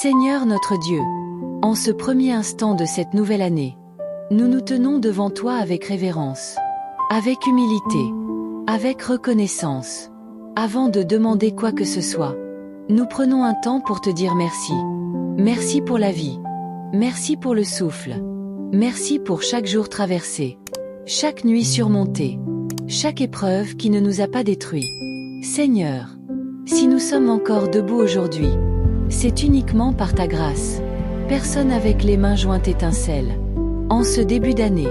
Seigneur notre Dieu, en ce premier instant de cette nouvelle année, nous nous tenons devant toi avec révérence, avec humilité, avec reconnaissance. Avant de demander quoi que ce soit, nous prenons un temps pour te dire merci. Merci pour la vie. Merci pour le souffle. Merci pour chaque jour traversé, chaque nuit surmontée, chaque épreuve qui ne nous a pas détruits. Seigneur, si nous sommes encore debout aujourd'hui, c'est uniquement par ta grâce. Personne avec les mains jointes étincelle. En ce début d'année,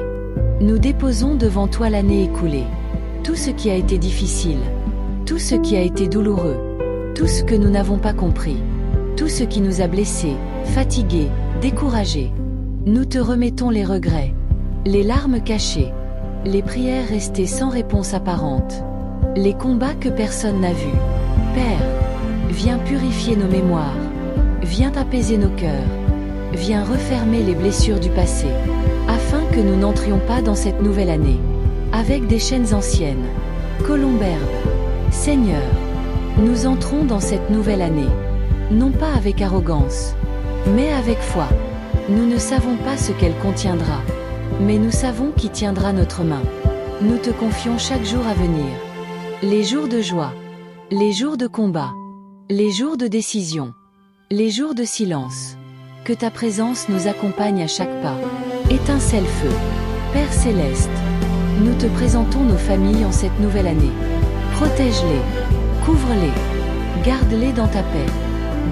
nous déposons devant toi l'année écoulée. Tout ce qui a été difficile, tout ce qui a été douloureux, tout ce que nous n'avons pas compris, tout ce qui nous a blessés, fatigués, découragés. Nous te remettons les regrets, les larmes cachées, les prières restées sans réponse apparente, les combats que personne n'a vus. Père, viens purifier nos mémoires, viens apaiser nos cœurs, viens refermer les blessures du passé, afin que nous n'entrions pas dans cette nouvelle année avec des chaînes anciennes. Colomberbe, Seigneur, nous entrons dans cette nouvelle année, non pas avec arrogance, mais avec foi. Nous ne savons pas ce qu'elle contiendra, mais nous savons qui tiendra notre main. Nous te confions chaque jour à venir. Les jours de joie, les jours de combat, les jours de décision, les jours de silence. Que ta présence nous accompagne à chaque pas. Étincelle-feu, Père Céleste, nous te présentons nos familles en cette nouvelle année. Protège-les, couvre-les, garde-les dans ta paix.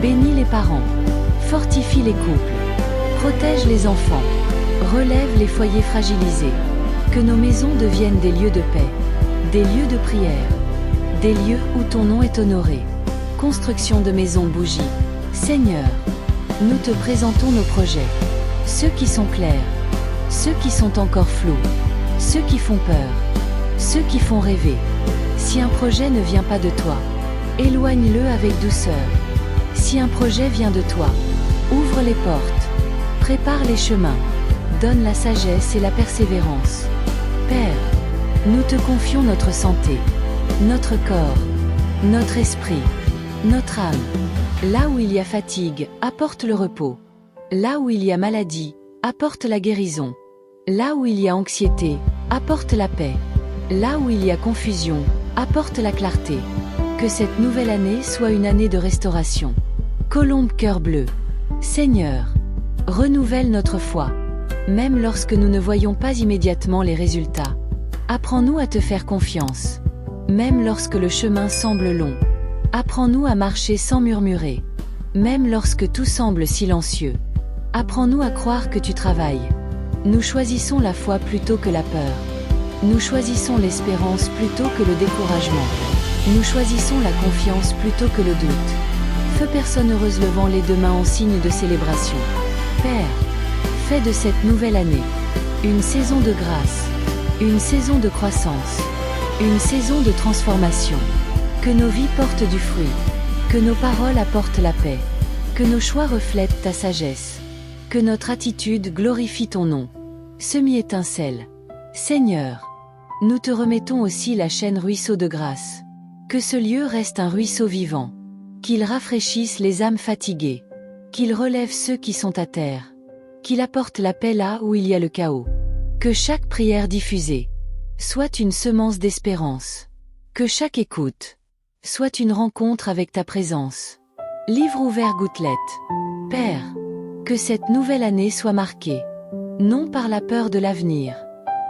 Bénis les parents, fortifie les couples, protège les enfants, relève les foyers fragilisés. Que nos maisons deviennent des lieux de paix, des lieux de prière, des lieux où ton nom est honoré. Construction de maisons bougies. Seigneur, nous te présentons nos projets, ceux qui sont clairs, ceux qui sont encore flous, ceux qui font peur, ceux qui font rêver. Si un projet ne vient pas de toi, éloigne-le avec douceur. Si un projet vient de toi, ouvre les portes, prépare les chemins, donne la sagesse et la persévérance. Père, nous te confions notre santé, notre corps, notre esprit, notre âme. Là où il y a fatigue, apporte le repos. Là où il y a maladie, apporte la guérison. Là où il y a anxiété, apporte la paix. Là où il y a confusion, apporte la clarté. Que cette nouvelle année soit une année de restauration. Colombe cœur bleu, Seigneur, renouvelle notre foi, même lorsque nous ne voyons pas immédiatement les résultats. Apprends-nous à te faire confiance, même lorsque le chemin semble long. Apprends-nous à marcher sans murmurer, même lorsque tout semble silencieux. Apprends-nous à croire que tu travailles. Nous choisissons la foi plutôt que la peur. Nous choisissons l'espérance plutôt que le découragement. Nous choisissons la confiance plutôt que le doute. Feu personne heureuse levant les deux mains en signe de célébration. Père, fais de cette nouvelle année une saison de grâce, une saison de croissance, une saison de transformation. Que nos vies portent du fruit, que nos paroles apportent la paix, que nos choix reflètent ta sagesse, que notre attitude glorifie ton nom. Semi-étincelle, Seigneur, nous te remettons aussi la chaîne ruisseau de grâce. Que ce lieu reste un ruisseau vivant, qu'il rafraîchisse les âmes fatiguées, qu'il relève ceux qui sont à terre, qu'il apporte la paix là où il y a le chaos. Que chaque prière diffusée soit une semence d'espérance, que chaque écoute soit une rencontre avec ta présence. Livre ouvert gouttelette. Père, que cette nouvelle année soit marquée, non par la peur de l'avenir,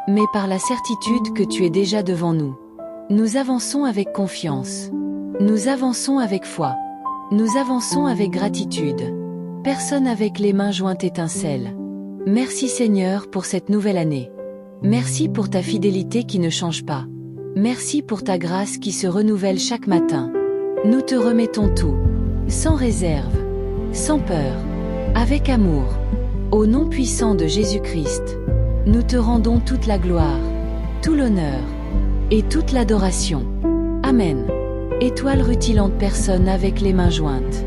mais par la certitude que tu es déjà devant nous. Nous avançons avec confiance. Nous avançons avec foi. Nous avançons avec gratitude. Personne avec les mains jointes étincelle. Merci Seigneur pour cette nouvelle année. Merci pour ta fidélité qui ne change pas. Merci pour ta grâce qui se renouvelle chaque matin. Nous te remettons tout, sans réserve, sans peur, avec amour. Au nom puissant de Jésus-Christ, nous te rendons toute la gloire, tout l'honneur et toute l'adoration. Amen. Étoile rutilante personne avec les mains jointes.